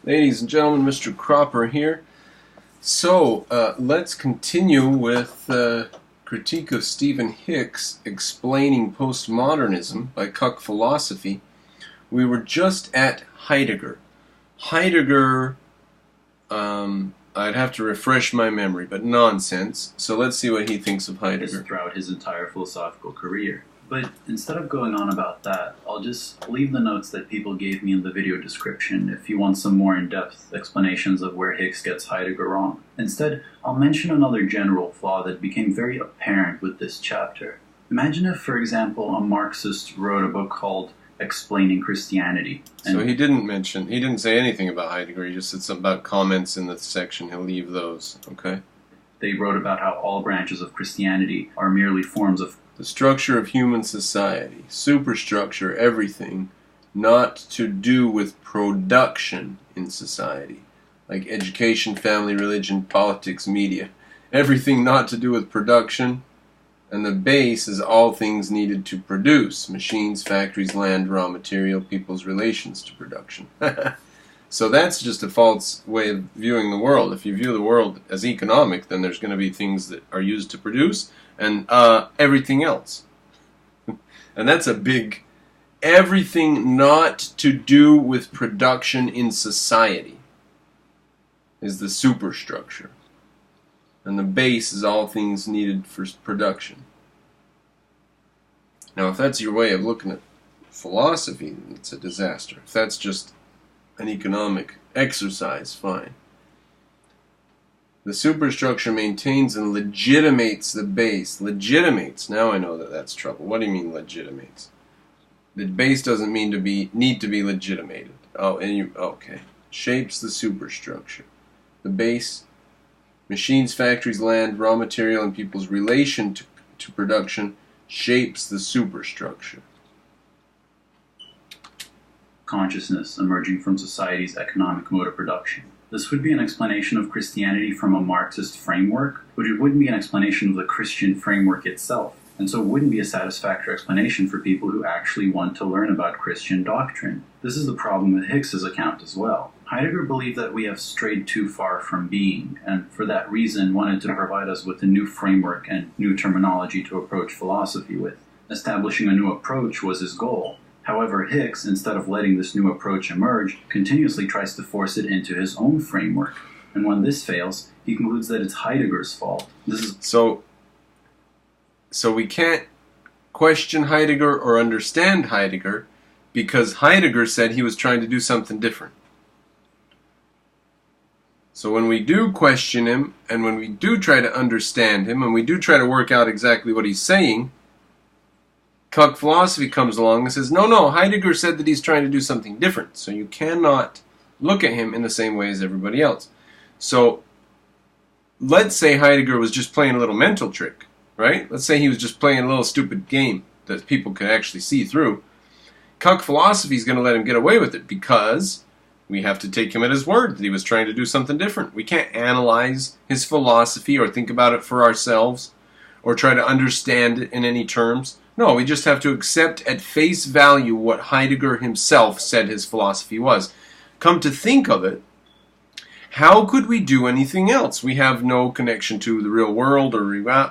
Ladies and gentlemen, MrCropper here. So, let's continue with critique of Stephen Hicks explaining postmodernism by Cuck philosophy. We were just at Heidegger. Heidegger, I'd have to refresh my memory, but nonsense. So let's see what he thinks of Heidegger. Throughout his entire philosophical career. But instead of going on about that, I'll just leave the notes that people gave me in the video description if you want some more in-depth explanations of where Hicks gets Heidegger wrong. Instead, I'll mention another general flaw that became very apparent with this chapter. Imagine if, for example, a Marxist wrote a book called Explaining Christianity. So he didn't say anything about Heidegger, he just said something about comments in the section. He'll leave those, okay? They wrote about how all branches of Christianity are merely forms of the structure of human society, superstructure, everything not to do with production in society, like education, family, religion, politics, media. Everything not to do with production, and the base is all things needed to produce: machines, factories, land, raw material, people's relations to production. So that's just a false way of viewing the world. If you view the world as economic, then there's going to be things that are used to produce and everything else. And that's a big, everything not to do with production in society is the superstructure. And the base is all things needed for production. Now, if that's your way of looking at philosophy, it's a disaster. If that's just an economic exercise, fine. The superstructure maintains and legitimates the base. Legitimates. Now I know that that's trouble. What do you mean legitimates? The base doesn't mean need to be legitimated. Oh, okay. Shapes the superstructure. The base, machines, factories, land, raw material, and people's relation to production shapes the superstructure. Consciousness emerging from society's economic mode of production. This would be an explanation of Christianity from a Marxist framework, but it wouldn't be an explanation of the Christian framework itself, and so it wouldn't be a satisfactory explanation for people who actually want to learn about Christian doctrine. This is the problem with Hicks's account as well. Heidegger believed that we have strayed too far from being, and for that reason wanted to provide us with a new framework and new terminology to approach philosophy with. Establishing a new approach was his goal. However, Hicks, instead of letting this new approach emerge, continuously tries to force it into his own framework. And when this fails, he concludes that it's Heidegger's fault. So we can't question Heidegger or understand Heidegger because Heidegger said he was trying to do something different. So when we do question him, and when we do try to understand him, and we do try to work out exactly what he's saying, Cuck philosophy comes along and says, no, Heidegger said that he's trying to do something different. So you cannot look at him in the same way as everybody else. So let's say Heidegger was just playing a little mental trick, right? Let's say he was just playing a little stupid game that people could actually see through. Cuck philosophy is going to let him get away with it because we have to take him at his word that he was trying to do something different. We can't analyze his philosophy or think about it for ourselves or try to understand it in any terms. No, we just have to accept at face value what Heidegger himself said his philosophy was. Come to think of it, how could we do anything else? We have no connection to the real world or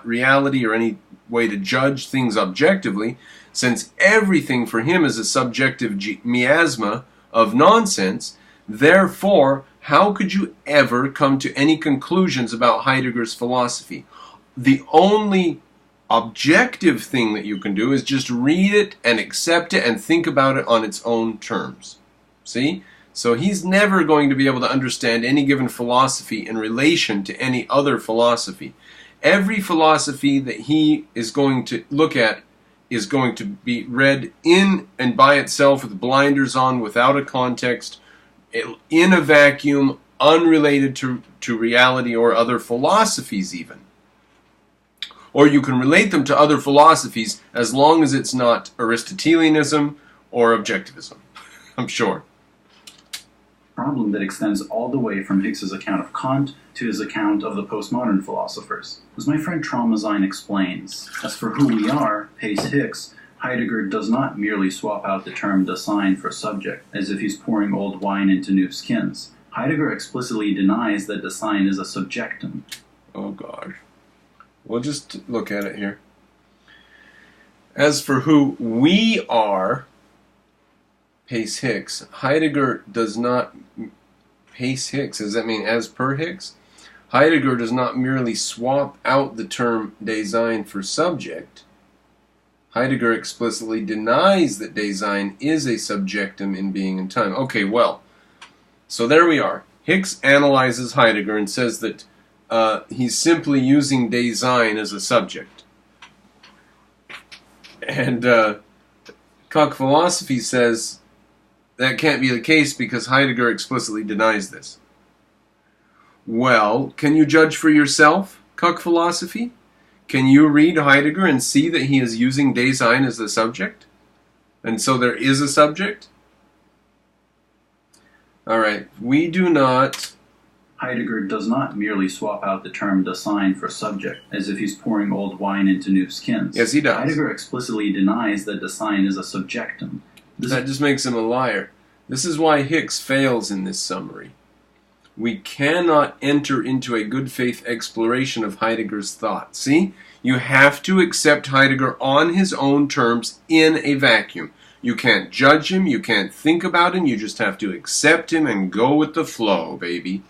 reality or any way to judge things objectively, since everything for him is a subjective miasma of nonsense. Therefore, how could you ever come to any conclusions about Heidegger's philosophy? The only objective thing that you can do is just read it and accept it and think about it on its own terms. See? So he's never going to be able to understand any given philosophy in relation to any other philosophy. Every philosophy that he is going to look at is going to be read in and by itself with blinders on, without a context, in a vacuum, unrelated to reality or other philosophies even. Or you can relate them to other philosophies as long as it's not Aristotelianism or objectivism, I'm sure. Problem that extends all the way from Hicks's account of Kant to his account of the postmodern philosophers. As my friend Traumazine explains, as for who we are, Pace Hicks, Heidegger does not merely swap out the term Dasein for subject, as if he's pouring old wine into new skins. Heidegger explicitly denies that Dasein is a subjectum. Oh, God. We'll just look at it here. As for who we are, Pace Hicks, Heidegger does not... Pace Hicks, does that mean as per Hicks? Heidegger does not merely swap out the term Dasein for subject. Heidegger explicitly denies that Dasein is a subjectum in being and time. Okay, well, so there we are. Hicks analyzes Heidegger and says that he's simply using Dasein as a subject. And Cuck philosophy says that can't be the case because Heidegger explicitly denies this. Well, can you judge for yourself, Cuck philosophy? Can you read Heidegger and see that he is using Dasein as the subject? And so there is a subject? Alright, we do not... Heidegger does not merely swap out the term Dasein for subject, as if he's pouring old wine into new skins. Yes, he does. Heidegger explicitly denies that Dasein is a subjectum. That just makes him a liar. This is why Hicks fails in this summary. We cannot enter into a good faith exploration of Heidegger's thought. See? You have to accept Heidegger on his own terms in a vacuum. You can't judge him, you can't think about him, you just have to accept him and go with the flow, baby.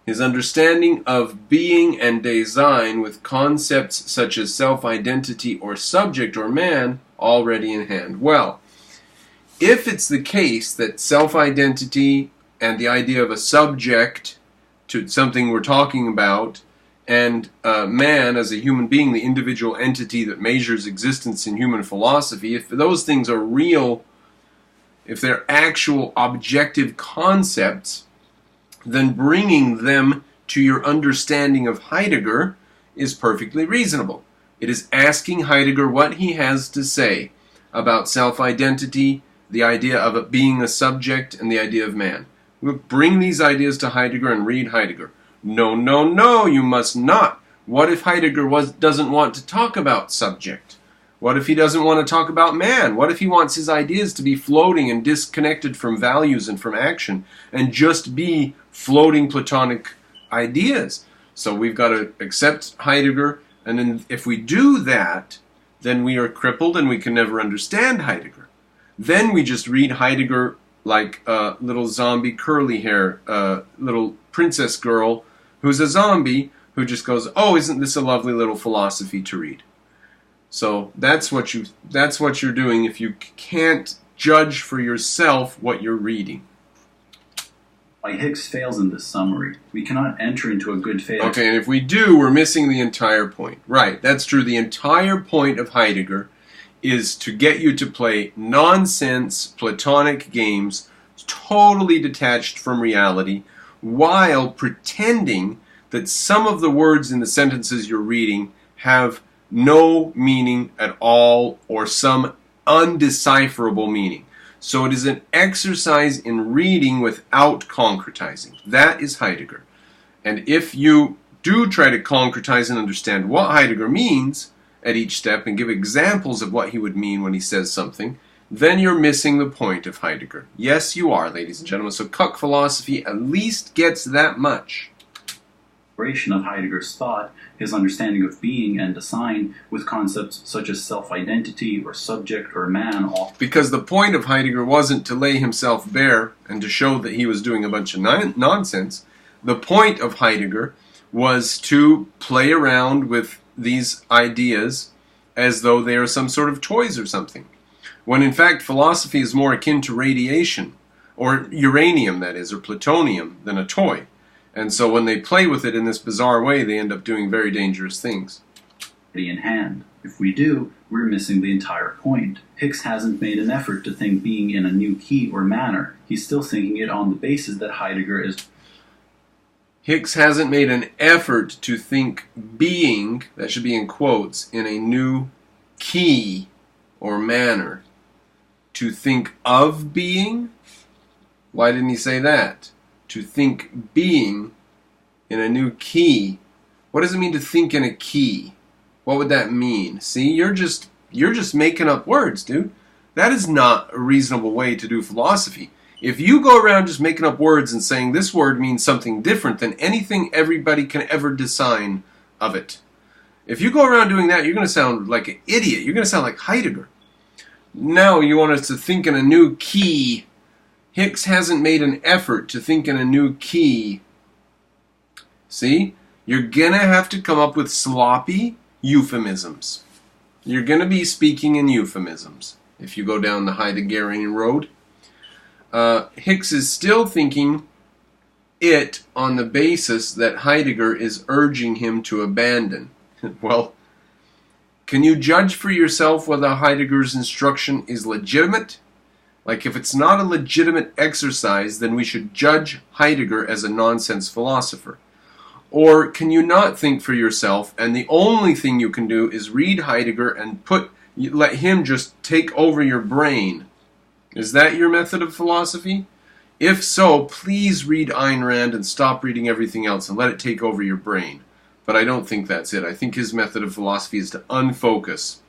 His understanding of being and Dasein with concepts such as self-identity or subject or man already in hand. Well, if it's the case that self-identity and the idea of a subject to something we're talking about, and man as a human being, the individual entity that measures existence in human philosophy, if those things are real, if they're actual objective concepts, then bringing them to your understanding of Heidegger is perfectly reasonable. It is asking Heidegger what he has to say about self-identity, the idea of it being a subject, and the idea of man. We'll bring these ideas to Heidegger and read Heidegger. No, no, no, you must not. What if Heidegger doesn't want to talk about subject? What if he doesn't want to talk about man? What if he wants his ideas to be floating and disconnected from values and from action and just be floating Platonic ideas? So we've got to accept Heidegger, and then if we do that, then we are crippled and we can never understand Heidegger. Then we just read Heidegger like a little zombie curly hair, little princess girl who's a zombie who just goes, oh, isn't this a lovely little philosophy to read? So that's what you're doing if you can't judge for yourself what you're reading. Why Hicks fails in this summary. We cannot enter into a good faith. Okay, and if we do, we're missing the entire point. Right, that's true. The entire point of Heidegger is to get you to play nonsense Platonic games, totally detached from reality, while pretending that some of the words in the sentences you're reading have no meaning at all, or some undecipherable meaning. So it is an exercise in reading without concretizing. That is Heidegger. And if you do try to concretize and understand what Heidegger means at each step and give examples of what he would mean when he says something, then you're missing the point of Heidegger. Yes, you are, ladies and gentlemen. So Cuck philosophy at least gets that much. Of Heidegger's thought, his understanding of being and Dasein, with concepts such as self-identity or subject or man, all. Because the point of Heidegger wasn't to lay himself bare and to show that he was doing a bunch of nonsense. The point of Heidegger was to play around with these ideas as though they are some sort of toys or something. When in fact philosophy is more akin to radiation, or uranium that is, or plutonium, than a toy. And so when they play with it in this bizarre way, they end up doing very dangerous things. In hand. If we do, we're missing the entire point. Hicks hasn't made an effort to think being in a new key or manner. He's still thinking it on the basis that Heidegger is... Hicks hasn't made an effort to think being, that should be in quotes, in a new key or manner. To think of being? Why didn't he say that? To think being in a new key. What does it mean to think in a key? What would that mean? See, you're just making up words, dude. That is not a reasonable way to do philosophy. If you go around just making up words and saying this word means something different than anything everybody can ever design of it, if you go around doing that, you're going to sound like an idiot. You're going to sound like Heidegger. Now you want us to think in a new key. Hicks hasn't made an effort to think in a new key. See? You're going to have to come up with sloppy euphemisms. You're going to be speaking in euphemisms if you go down the Heideggerian road. Hicks is still thinking it on the basis that Heidegger is urging him to abandon. Well, can you judge for yourself whether Heidegger's instruction is legitimate? Like, if it's not a legitimate exercise, then we should judge Heidegger as a nonsense philosopher. Or can you not think for yourself, and the only thing you can do is read Heidegger and let him just take over your brain? Is that your method of philosophy? If so, please read Ayn Rand and stop reading everything else and let it take over your brain. But I don't think that's it. I think his method of philosophy is to unfocus.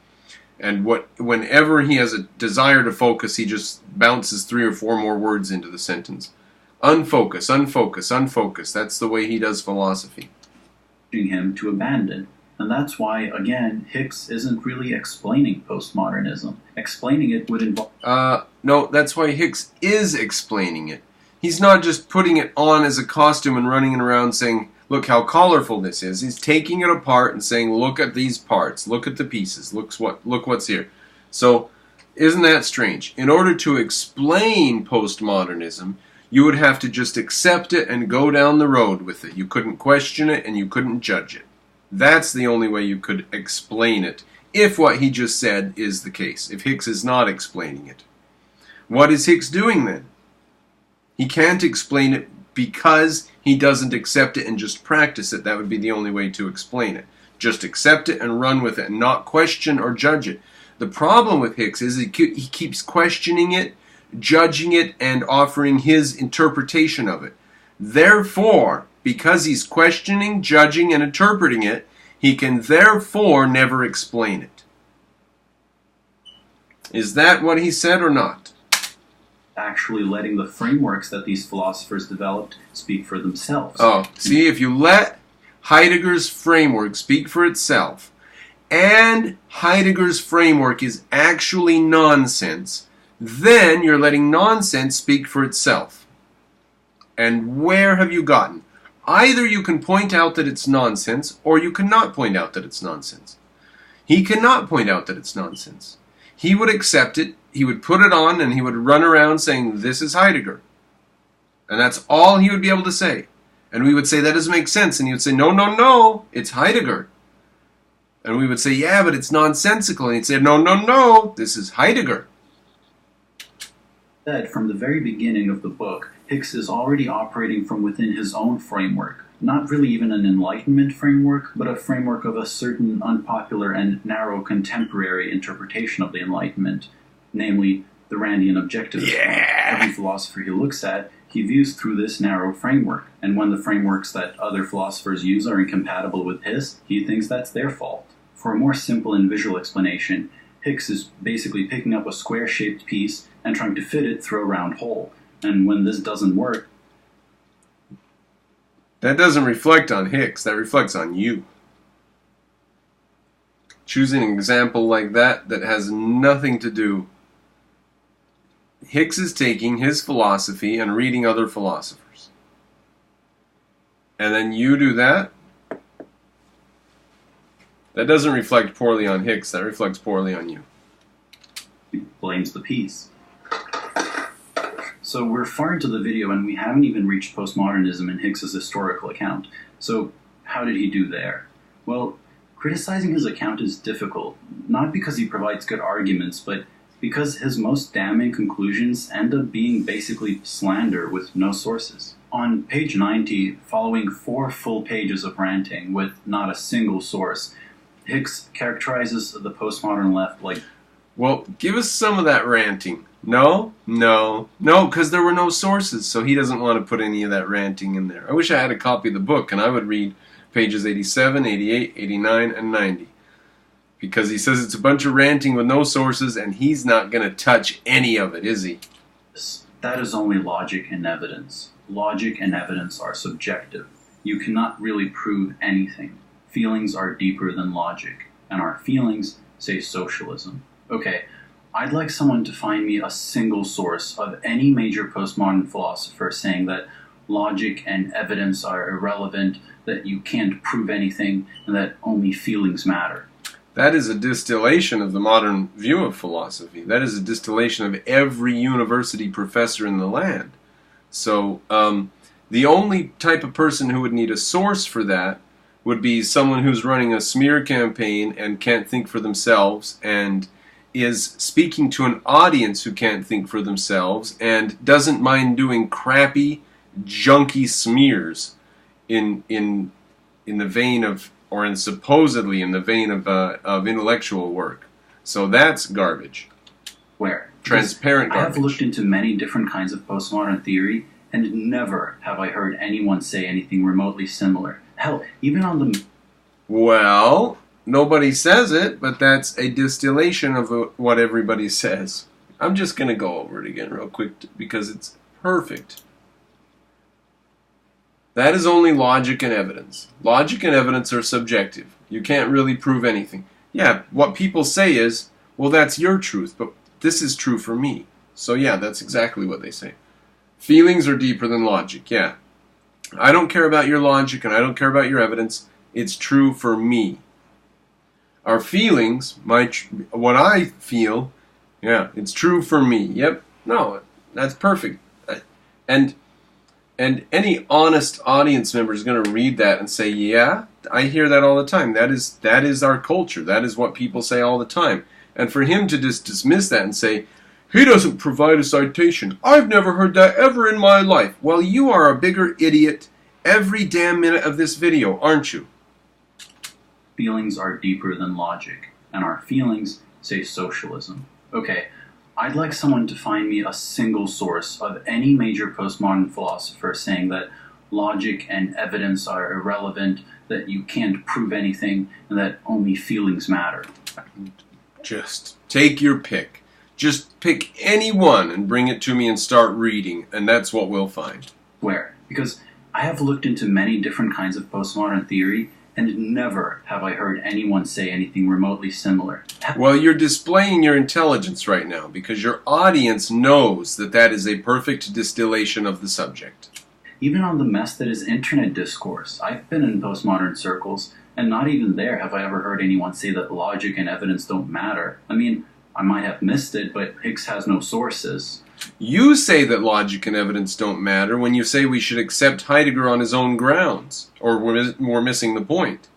And whenever he has a desire to focus, he just bounces 3 or 4 more words into the sentence. Unfocus, unfocus, unfocus. That's the way he does philosophy. Him to abandon. And that's why, again, Hicks isn't really explaining postmodernism. Explaining it would involve... No, that's why Hicks is explaining it. He's not just putting it on as a costume and running around saying, look how colorful this is. He's taking it apart and saying, look at these parts, look at the pieces, look what's here. So, isn't that strange? In order to explain postmodernism, you would have to just accept it and go down the road with it. You couldn't question it and you couldn't judge it. That's the only way you could explain it, if what he just said is the case, if Hicks is not explaining it. What is Hicks doing then? He can't explain it because he doesn't accept it and just practice it. That would be the only way to explain it. Just accept it and run with it and not question or judge it. The problem with Hicks is he keeps questioning it, judging it, and offering his interpretation of it. Therefore, because he's questioning, judging, and interpreting it, he can therefore never explain it. Is that what he said or not? Actually letting the frameworks that these philosophers developed speak for themselves. Oh, see, if you let Heidegger's framework speak for itself, and Heidegger's framework is actually nonsense, then you're letting nonsense speak for itself. And where have you gotten? Either you can point out that it's nonsense, or you cannot point out that it's nonsense. He cannot point out that it's nonsense. He would accept it, he would put it on, and he would run around saying, this is Heidegger. And that's all he would be able to say. And we would say, that doesn't make sense. And he would say, no, no, no, it's Heidegger. And we would say, yeah, but it's nonsensical. And he'd say, no, no, no, this is Heidegger. From the very beginning of the book, Hicks is already operating from within his own framework. Not really even an Enlightenment framework, but a framework of a certain unpopular and narrow contemporary interpretation of the Enlightenment, namely the Randian objectivist. Yeah. Every philosopher he looks at, he views through this narrow framework, and when the frameworks that other philosophers use are incompatible with his, he thinks that's their fault. For a more simple and visual explanation, Hicks is basically picking up a square-shaped piece and trying to fit it through a round hole. And when this doesn't work... That doesn't reflect on Hicks, that reflects on you. Choosing an example like that has nothing to do. Hicks is taking his philosophy and reading other philosophers. And then you do that. That doesn't reflect poorly on Hicks, that reflects poorly on you. He blames the piece. So we're far into the video and we haven't even reached postmodernism in Hicks's historical account. So how did he do there? Well, criticizing his account is difficult, not because he provides good arguments, but because his most damning conclusions end up being basically slander with no sources. On page 90, following 4 full pages of ranting with not a single source, Hicks characterizes the postmodern left like... Well, give us some of that ranting. No, because there were no sources, so he doesn't want to put any of that ranting in there. I wish I had a copy of the book, and I would read pages 87, 88, 89, and 90. Because he says it's a bunch of ranting with no sources, and he's not going to touch any of it, is he? That is only logic and evidence. Logic and evidence are subjective. You cannot really prove anything. Feelings are deeper than logic, and our feelings say socialism. Okay, I'd like someone to find me a single source of any major postmodern philosopher saying that logic and evidence are irrelevant, that you can't prove anything, and that only feelings matter. That is a distillation of the modern view of philosophy. That is a distillation of every university professor in the land. So the only type of person who would need a source for that would be someone who's running a smear campaign and can't think for themselves and is speaking to an audience who can't think for themselves and doesn't mind doing crappy, junky smears in the vein of, or in supposedly in the vein of intellectual work. So that's garbage. Where? Transparent garbage. I have garbage. looked into many different kinds of postmodern theory, and never have I heard anyone say anything remotely similar. Hell, even on the... Well, nobody says it, but that's a distillation of what everybody says. I'm just going to go over it again real quick because it's perfect. That is only logic and evidence. Logic and evidence are subjective. You can't really prove anything. Yeah, what people say is, well, that's your truth, but this is true for me. So yeah, that's exactly what they say. Feelings are deeper than logic, yeah. I don't care about your logic and I don't care about your evidence. It's true for me. Our feelings, what I feel, yeah, it's true for me. Yep, no, that's perfect. And any honest audience member is going to read that and say, yeah, I hear that all the time. That is our culture. That is what people say all the time. And for him to just dismiss that and say, he doesn't provide a citation. I've never heard that ever in my life. Well, you are a bigger idiot every damn minute of this video, aren't you? Feelings are deeper than logic, and our feelings say socialism. Okay, I'd like someone to find me a single source of any major postmodern philosopher saying that logic and evidence are irrelevant, that you can't prove anything, and that only feelings matter. Just take your pick. Just pick any one and bring it to me and start reading, and that's what we'll find. Where? Because I have looked into many different kinds of postmodern theory, and never have I heard anyone say anything remotely similar. Well, you're displaying your intelligence right now, because your audience knows that that is a perfect distillation of the subject. Even on the mess that is internet discourse, I've been in postmodern circles, and not even there have I ever heard anyone say that logic and evidence don't matter. I mean, I might have missed it, but Hicks has no sources. You say that logic and evidence don't matter when you say we should accept Heidegger on his own grounds, or we're missing the point.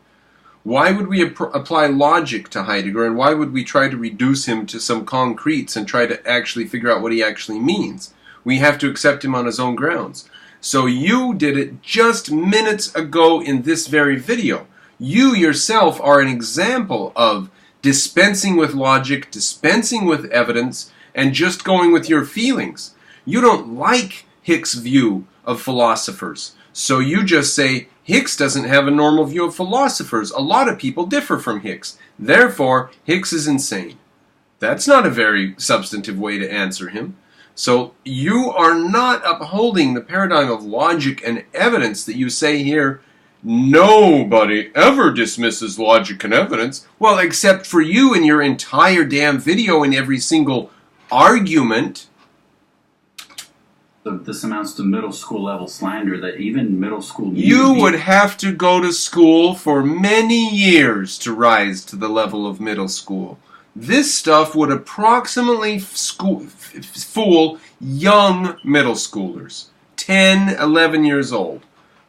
Why would we apply logic to Heidegger, and why would we try to reduce him to some concretes and try to actually figure out what he actually means? We have to accept him on his own grounds. So you did it just minutes ago in this very video. You yourself are an example of dispensing with logic, dispensing with evidence, and just going with your feelings. You don't like Hicks' view of philosophers. So you just say, Hicks doesn't have a normal view of philosophers. A lot of people differ from Hicks. Therefore, Hicks is insane. That's not a very substantive way to answer him. So you are not upholding the paradigm of logic and evidence that you say here. Nobody ever dismisses logic and evidence. Well, except for you in your entire damn video in every single argument. This amounts to middle school level slander that even middle school... You would have to go to school for many years to rise to the level of middle school. This stuff would approximately fool young middle schoolers, 10, 11 years old.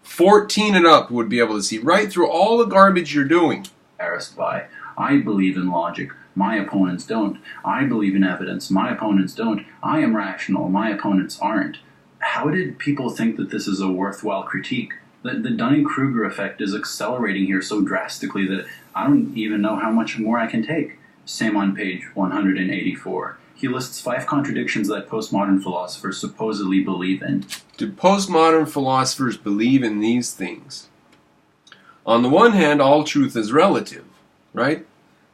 14 and up would be able to see right through all the garbage you're doing. Embarrassed by. I believe in logic. My opponents don't. I believe in evidence. My opponents don't. I am rational. My opponents aren't. How did people think that this is a worthwhile critique? The Dunning-Kruger effect is accelerating here so drastically that I don't even know how much more I can take. Same on page 184. He lists 5 contradictions that postmodern philosophers supposedly believe in. Do postmodern philosophers believe in these things? On the one hand, all truth is relative, right?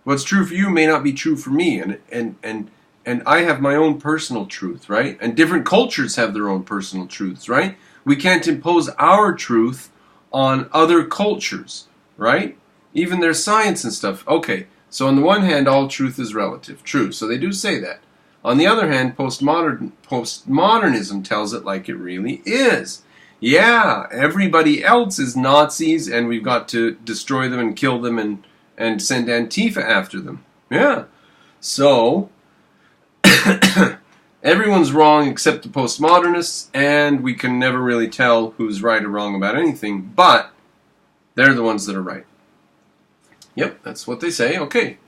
What's true for you may not be true for me, and and I have my own personal truth, right? And different cultures have their own personal truths, right? We can't impose our truth on other cultures, right? Even their science and stuff. Okay, so on the one hand, all truth is relative. True, so they do say that. On the other hand, postmodernism tells it like it really is. Yeah, everybody else is Nazis, and we've got to destroy them and kill them and send Antifa after them. Yeah. So, everyone's wrong except the postmodernists, and we can never really tell who's right or wrong about anything, but they're the ones that are right. Yep, that's what they say. Okay.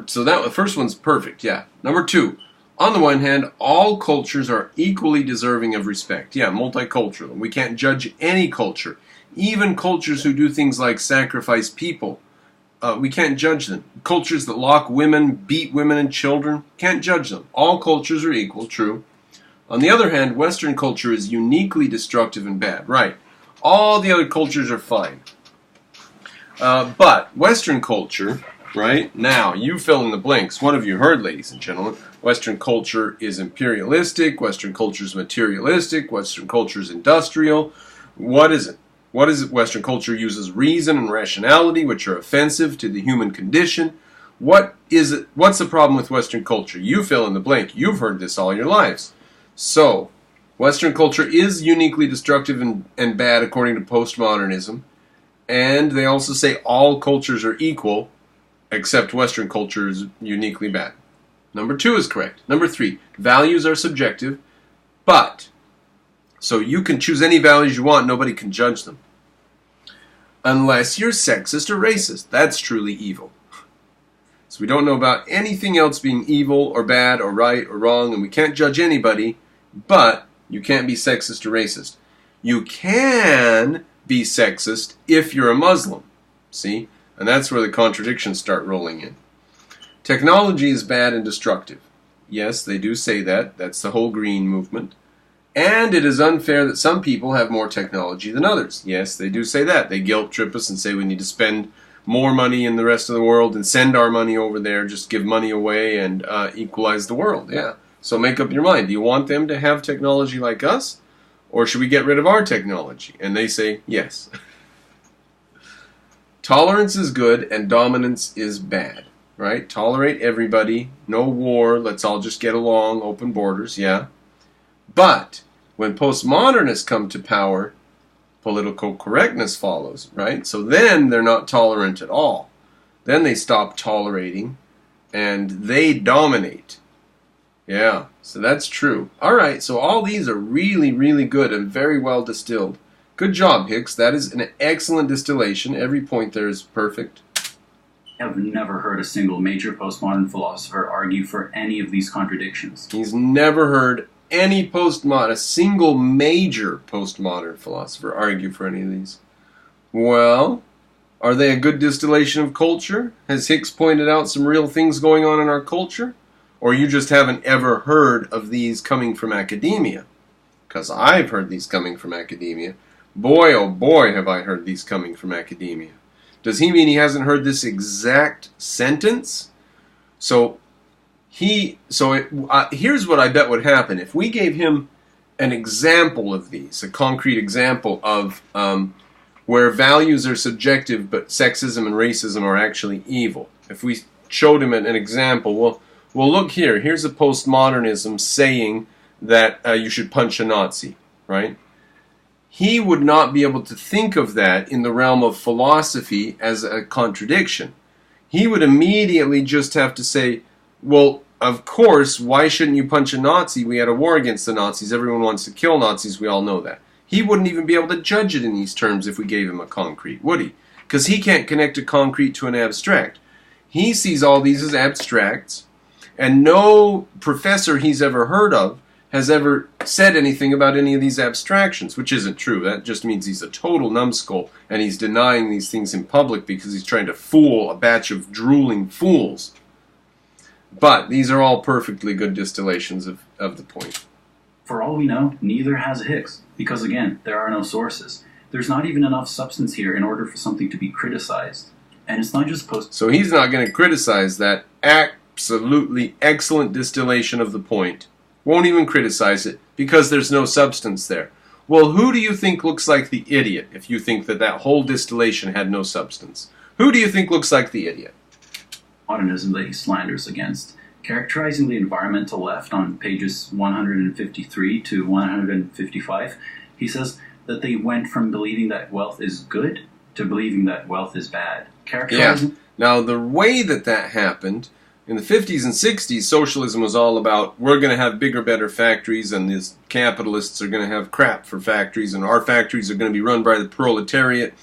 So that the first one's perfect, yeah. Number 2, on the one hand, all cultures are equally deserving of respect. Yeah, multicultural. We can't judge any culture. Even cultures who do things like sacrifice people. We can't judge them. Cultures that lock women, beat women and children, can't judge them. All cultures are equal, true. On the other hand, Western culture is uniquely destructive and bad. Right. All the other cultures are fine. But Western culture, right? Now, you fill in the blanks. What have you heard, ladies and gentlemen? Western culture is imperialistic. Western culture is materialistic. Western culture is industrial. What is it? What is it? Western culture uses reason and rationality, which are offensive to the human condition. What is it? What's the problem with Western culture? You fill in the blank. You've heard this all your lives. So, Western culture is uniquely destructive and bad according to postmodernism. And they also say all cultures are equal, except Western culture is uniquely bad. Number 2 is correct. Number 3, values are subjective, but, so you can choose any values you want, nobody can judge them. Unless you're sexist or racist. That's truly evil. So we don't know about anything else being evil or bad or right or wrong, and we can't judge anybody, but you can't be sexist or racist. You can be sexist if you're a Muslim. See? And that's where the contradictions start rolling in. Technology is bad and destructive. Yes, they do say that. That's the whole green movement. And it is unfair that some people have more technology than others. Yes, they do say that. They guilt trip us and say we need to spend more money in the rest of the world and send our money over there, just give money away and equalize the world. Yeah. So make up your mind. Do you want them to have technology like us? Or should we get rid of our technology? And they say yes. Tolerance is good and dominance is bad. Right? Tolerate everybody. No war. Let's all just get along. Open borders. Yeah. But when postmodernists come to power, political correctness follows, right? So then they're not tolerant at all. Then they stop tolerating and they dominate. Yeah, so that's true. All right, so all these are really, really good and very well distilled. Good job, Hicks. That is an excellent distillation. Every point there is perfect. I've never heard a single major postmodern philosopher argue for any of these contradictions. He's never heard any a single major postmodern philosopher argue for any of these. Well, are they a good distillation of culture? Has Hicks pointed out some real things going on in our culture? Or you just haven't ever heard of these coming from academia? Because I've heard these coming from academia. Boy, oh boy, have I heard these coming from academia. Does he mean he hasn't heard this exact sentence? Here's what I bet would happen. If we gave him an example of these, a concrete example of where values are subjective but sexism and racism are actually evil. If we showed him an example, well, look here. Here's a postmodernism saying that you should punch a Nazi, right? He would not be able to think of that in the realm of philosophy as a contradiction. He would immediately just have to say, well, of course, why shouldn't you punch a Nazi? We had a war against the Nazis. Everyone wants to kill Nazis. We all know that. He wouldn't even be able to judge it in these terms if we gave him a concrete, would he? Because he can't connect a concrete to an abstract. He sees all these as abstracts, and no professor he's ever heard of has ever said anything about any of these abstractions, which isn't true. That just means he's a total numbskull, and he's denying these things in public because he's trying to fool a batch of drooling fools. But these are all perfectly good distillations of the point. For all we know, neither has Hicks, because again, there are no sources. There's not even enough substance here in order for something to be criticized. And it's not just So he's not going to criticize that absolutely excellent distillation of the point. Won't even criticize it because there's no substance there. Well, who do you think looks like the idiot if you think that that whole distillation had no substance? Who do you think looks like the idiot? Modernism that he slanders against. Characterizing the environmental left on pages 153 to 155, he says that they went from believing that wealth is good to believing that wealth is bad. Characterizing... Yeah. Now, the way that happened, in the 50s and 60s, socialism was all about, we're going to have bigger, better factories, and these capitalists are going to have crap for factories, and our factories are going to be run by the proletariat,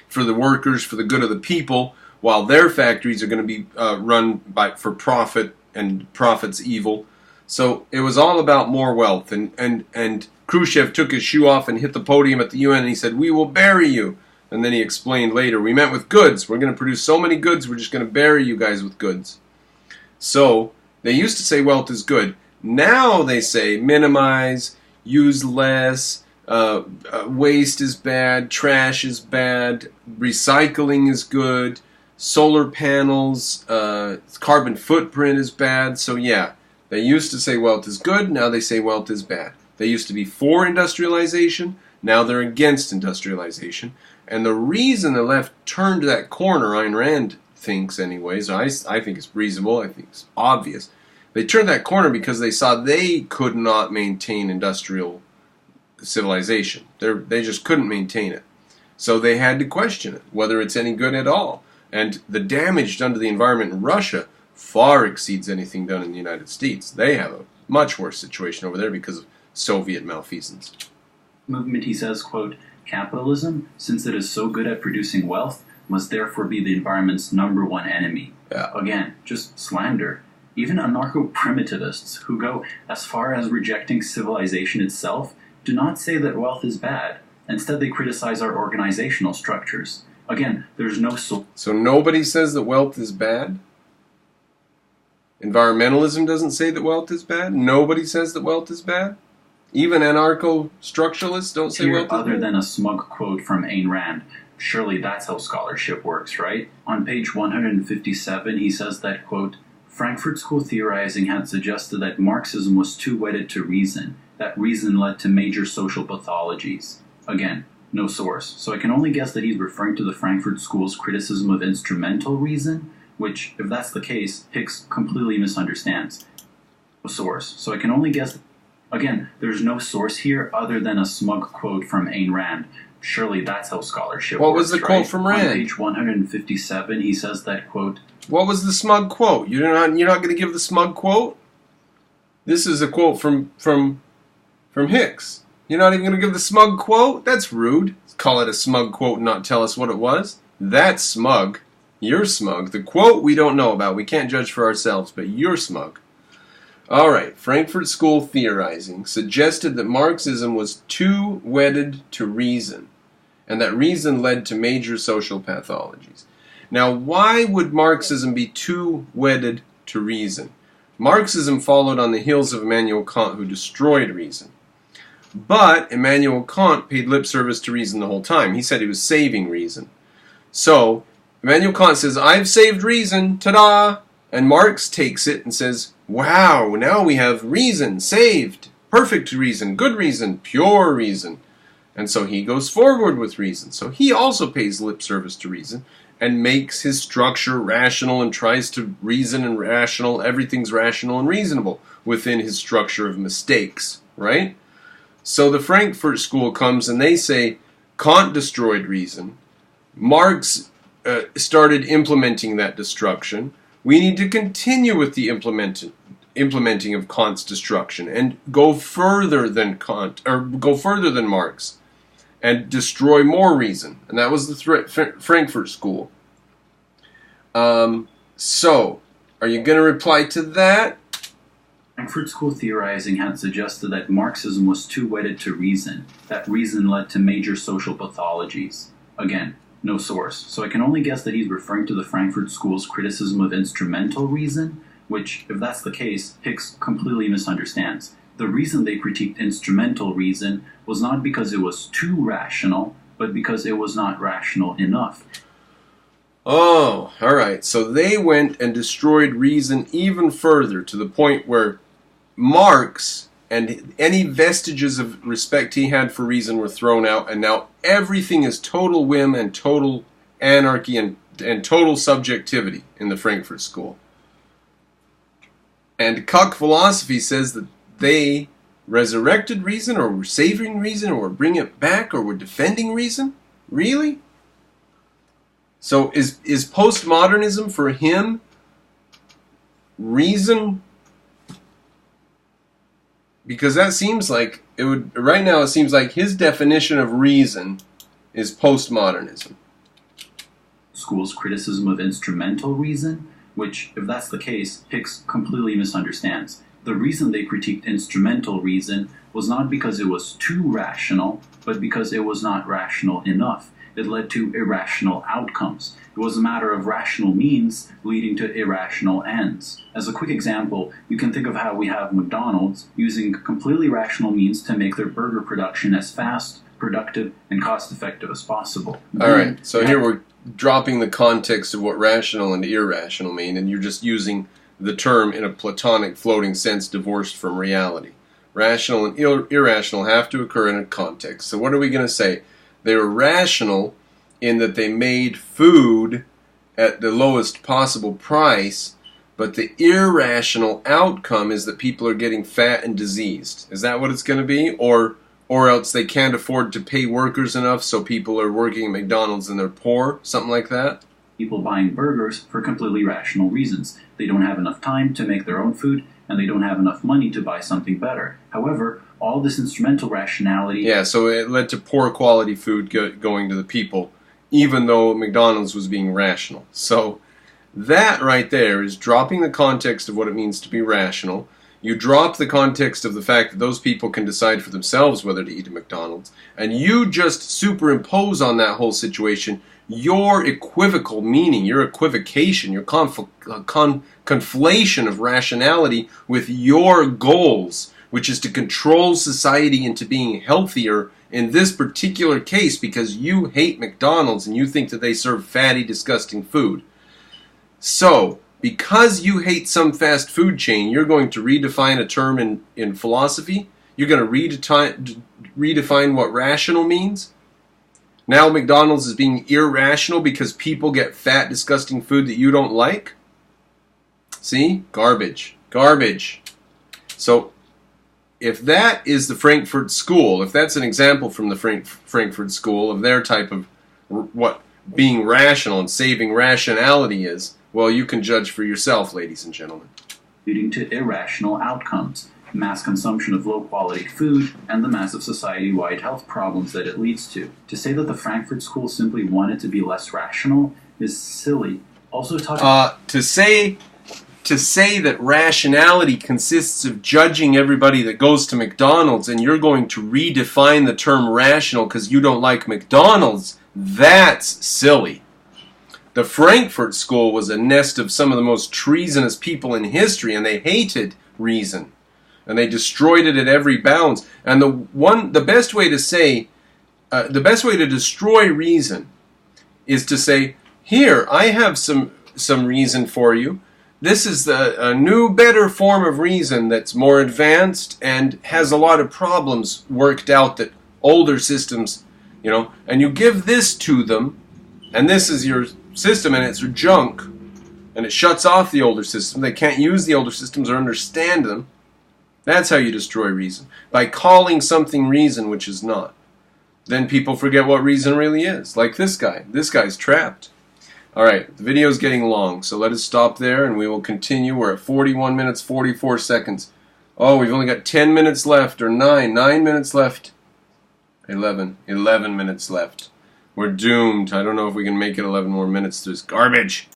for the workers, for the good of the people, while their factories are going to be run for profit, and profit's evil. So it was all about more wealth, and Khrushchev took his shoe off and hit the podium at the UN, and he said, "We will bury you." And then he explained later, we meant with goods. We're going to produce so many goods, we're just going to bury you guys with goods. So, they used to say wealth is good. Now they say minimize, use less, waste is bad, trash is bad, recycling is good, solar panels, carbon footprint is bad. So yeah, they used to say wealth is good, now they say wealth is bad. They used to be for industrialization, now they're against industrialization. And the reason the left turned that corner, Ayn Rand thinks anyways, I think it's reasonable, I think it's obvious. They turned that corner because they saw they could not maintain industrial civilization. They just couldn't maintain it. So they had to question it, whether it's any good at all. And the damage done to the environment in Russia far exceeds anything done in the United States. They have a much worse situation over there because of Soviet malfeasance. Movement, he says, quote, "Capitalism, since it is so good at producing wealth, must therefore be the environment's number one enemy." Yeah. Again, just slander. Even anarcho-primitivists, who go as far as rejecting civilization itself, do not say that wealth is bad. Instead, they criticize our organizational structures. Again, there's no... So nobody says that wealth is bad? Environmentalism doesn't say that wealth is bad? Nobody says that wealth is bad? Even anarcho-structuralists don't say wealth is bad? Other than a smug quote from Ayn Rand. Surely that's how scholarship works, right? On page 157, he says that, quote, "Frankfurt School theorizing had suggested that Marxism was too wedded to reason. That reason led to major social pathologies." Again, no source. So I can only guess that he's referring to the Frankfurt School's criticism of instrumental reason, which, if that's the case, Hicks completely misunderstands. No source. So I can only guess... Again, there's no source here other than a smug quote from Ayn Rand. Surely that's how scholarship works, What was the quote from Rand? On page 157, he says that, quote... What was the smug quote? You're not going to give the smug quote? This is a quote from Hicks. You're not even going to give the smug quote? That's rude. Call it a smug quote and not tell us what it was. That's smug. You're smug. The quote we don't know about. We can't judge for ourselves, but you're smug. Alright, Frankfurt School theorizing suggested that Marxism was too wedded to reason, and that reason led to major social pathologies. Now, why would Marxism be too wedded to reason? Marxism followed on the heels of Immanuel Kant, who destroyed reason. But Immanuel Kant paid lip service to reason the whole time. He said he was saving reason. So, Immanuel Kant says, "I've saved reason, ta-da!" And Marx takes it and says, "Wow, now we have reason, saved, perfect reason, good reason, pure reason." And so he goes forward with reason. So he also pays lip service to reason and makes his structure rational and tries to reason and rational. Everything's rational and reasonable within his structure of mistakes, right? So the Frankfurt School comes and they say Kant destroyed reason. Marx started implementing that destruction. We need to continue with the implementing of Kant's destruction and go further than Kant, or go further than Marx, and destroy more reason. And that was the Frankfurt School. So, are you going to reply to that? Frankfurt School theorizing had suggested that Marxism was too wedded to reason. That reason led to major social pathologies. Again, no source. So I can only guess that he's referring to the Frankfurt School's criticism of instrumental reason, which, if that's the case, Hicks completely misunderstands. The reason they critiqued instrumental reason was not because it was too rational, but because it was not rational enough. Oh, all right. So they went and destroyed reason even further to the point where Marx and any vestiges of respect he had for reason were thrown out, and now everything is total whim and total anarchy and total subjectivity in the Frankfurt School. And Cuck philosophy says that they resurrected reason, or were saving reason, or were bringing it back, or were defending reason? Really? So is postmodernism for him reason? Because that seems like it would right now. It seems like his definition of reason is postmodernism. School's criticism of instrumental reason, which, if that's the case, Hicks completely misunderstands. The reason they critiqued instrumental reason was not because it was too rational, but because it was not rational enough. It led to irrational outcomes. It was a matter of rational means leading to irrational ends. As a quick example, you can think of how we have McDonald's using completely rational means to make their burger production as fast, productive, and cost-effective as possible. All right, so here we're dropping the context of what rational and irrational mean, and you're just using the term in a Platonic floating sense divorced from reality. Rational and irrational have to occur in a context. So what are we going to say? They were rational in that they made food at the lowest possible price, but the irrational outcome is that people are getting fat and diseased. Is that what it's going to be? Or else they can't afford to pay workers enough, so people are working at McDonald's and they're poor? Something like that? People buying burgers for completely rational reasons. They don't have enough time to make their own food, and they don't have enough money to buy something better. However, all this instrumental rationality... Yeah, so it led to poor quality food going to the people, even though McDonald's was being rational. So that right there is dropping the context of what it means to be rational. You drop the context of the fact that those people can decide for themselves whether to eat at McDonald's, and you just superimpose on that whole situation your equivocal meaning, your equivocation, your conflation of rationality with your goals, which is to control society into being healthier in this particular case because you hate McDonald's and you think that they serve fatty, disgusting food. So, because you hate some fast food chain, you're going to redefine a term in philosophy? You're going to redefine what rational means? Now McDonald's is being irrational because people get fat, disgusting food that you don't like? See? Garbage. Garbage. So, if that is the Frankfurt School, if that's an example from the Frankfurt School of their type of what being rational and saving rationality is, well, you can judge for yourself, ladies and gentlemen. Leading to irrational outcomes, mass consumption of low-quality food, and the massive society-wide health problems that it leads to. To say that the Frankfurt School simply wanted to be less rational is silly. Also to say that rationality consists of judging everybody that goes to McDonald's and you're going to redefine the term rational because you don't like McDonald's, that's silly. The Frankfurt School was a nest of some of the most treasonous people in history, and they hated reason. And they destroyed it at every bounds. And the best way to destroy reason is to say, here, I have some reason for you. This is a new, better form of reason that's more advanced and has a lot of problems worked out that older systems, and you give this to them, and this is your system, and it's junk, and it shuts off the older system. They can't use the older systems or understand them. That's how you destroy reason. By calling something reason which is not. Then people forget what reason really is. Like this guy. This guy's trapped. Alright, the video's getting long, so let us stop there and we will continue. We're at 41 minutes, 44 seconds. Oh, we've only got 10 minutes left, or 9 minutes left. 11 minutes left. We're doomed. I don't know if we can make it 11 more minutes. There's garbage.